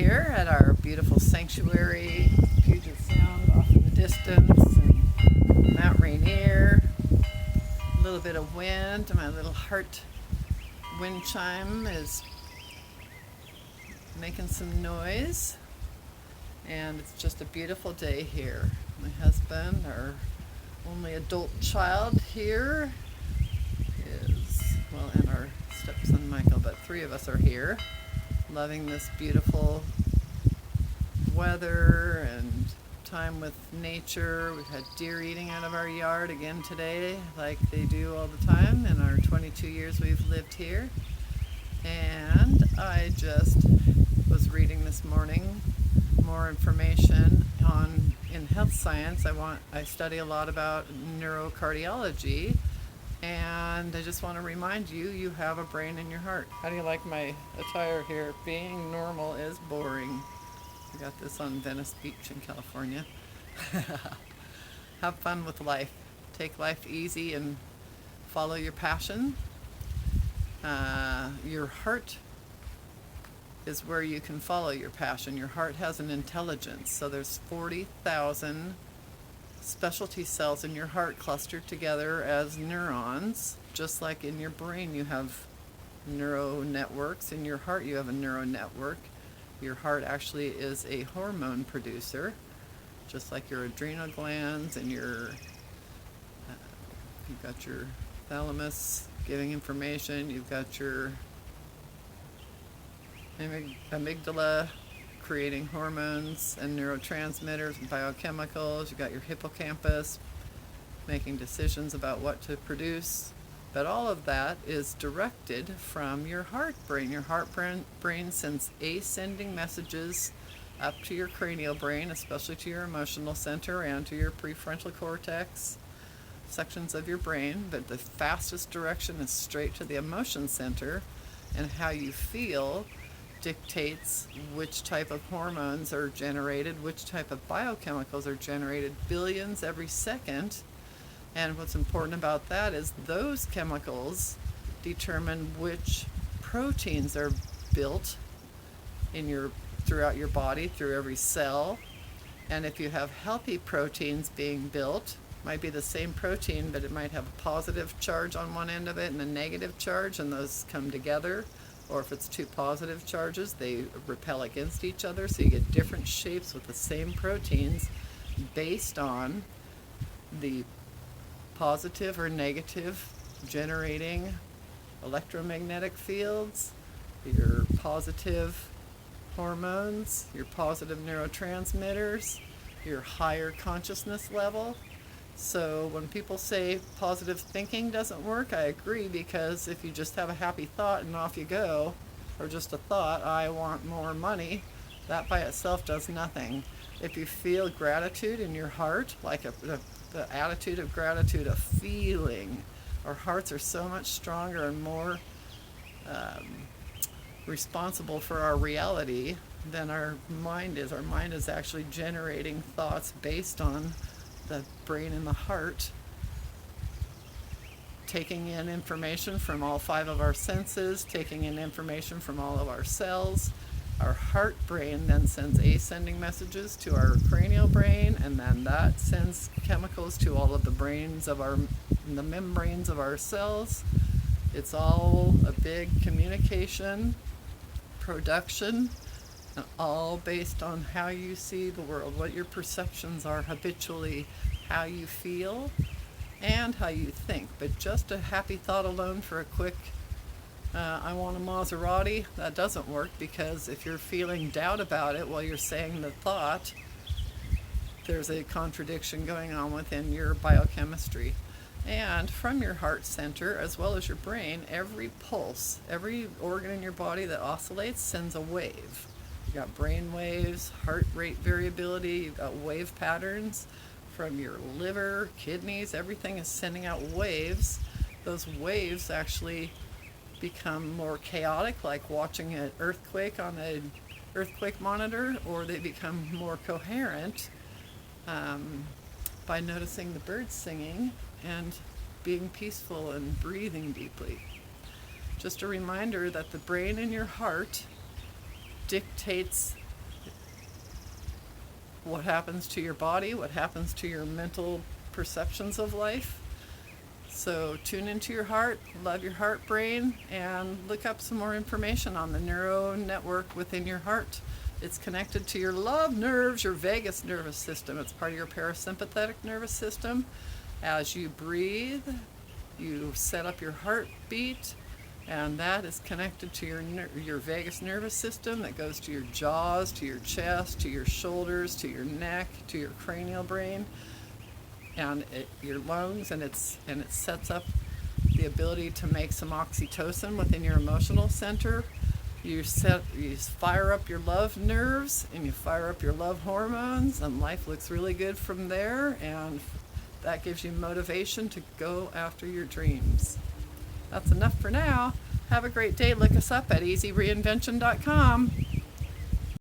here at our beautiful sanctuary, Puget Sound off in the distance, and Mount Rainier. A little bit of wind. My little heart wind chime is making some noise, and it's just a beautiful day here. My husband, our only adult child here, and our stepson Michael, but three of us are here, loving this beautiful weather and time with nature. We've had deer eating out of our yard again today, like they do all the time in our 22 years we've lived here. And I just was reading this morning more information on in health science. I study a lot about neurocardiology, and I just want to remind you, you have a brain in your heart. How do you like my attire here? Being normal is boring. I got this on Venice Beach in California. Have fun with life. Take life easy and follow your passion. Your heart is where you can follow your passion. Your heart has an intelligence. So there's 40,000 specialty cells in your heart clustered together as neurons. Just like in your brain you have neural networks, in your heart you have a neural network. Your heart actually is a hormone producer, just like your adrenal glands and you've got your thalamus giving information, you've got your amygdala creating hormones and neurotransmitters and biochemicals. You've got your hippocampus making decisions about what to produce. But all of that is directed from your heart brain. Your heart brain sends ascending messages up to your cranial brain, especially to your emotional center and to your prefrontal cortex sections of your brain. But the fastest direction is straight to the emotion center, and how you feel dictates which type of hormones are generated, which type of biochemicals are generated, billions every second. And what's important about that is those chemicals determine which proteins are built throughout your body, through every cell. And if you have healthy proteins being built, might be the same protein, but it might have a positive charge on one end of it and a negative charge, and those come together. Or if it's two positive charges, they repel against each other, so you get different shapes with the same proteins based on the positive or negative generating electromagnetic fields, your positive hormones, your positive neurotransmitters, your higher consciousness level. So when people say positive thinking doesn't work, I agree, because if you just have a happy thought and off you go, or just a thought, I want more money, that by itself does nothing. If you feel gratitude in your heart, like the attitude of gratitude, a feeling, our hearts are so much stronger and more responsible for our reality than our mind is. Our mind is actually generating thoughts based on the brain and the heart, taking in information from all five of our senses, taking in information from all of our cells. Our heart brain then sends ascending messages to our cranial brain, and then that sends chemicals to all of the the membranes of our cells. It's all a big communication production, and all based on how you see the world, what your perceptions are habitually, how you feel, and how you think. But just a happy thought alone for a quick I want a Maserati, that doesn't work, because if you're feeling doubt about it while you're saying the thought, there's a contradiction going on within your biochemistry. And from your heart center, as well as your brain, every pulse, every organ in your body that oscillates sends a wave. You've got brain waves, heart rate variability, you've got wave patterns from your liver, kidneys, everything is sending out waves. Those waves actually become more chaotic, like watching an earthquake on an earthquake monitor, or they become more coherent by noticing the birds singing and being peaceful and breathing deeply. Just a reminder that the brain in your heart dictates what happens to your body, what happens to your mental perceptions of life. So tune into your heart, love your heart brain, and look up some more information on the neuro network within your heart. It's connected to your love nerves, your vagus nervous system. It's part of your parasympathetic nervous system. As you breathe, you set up your heartbeat, and that is connected to your vagus nervous system that goes to your jaws, to your chest, to your shoulders, to your neck, to your cranial brain, and your lungs, and it sets up the ability to make some oxytocin within your emotional center. You fire up your love nerves, and you fire up your love hormones, and life looks really good from there, and that gives you motivation to go after your dreams. That's enough for now. Have a great day. Look us up at easyreinvention.com.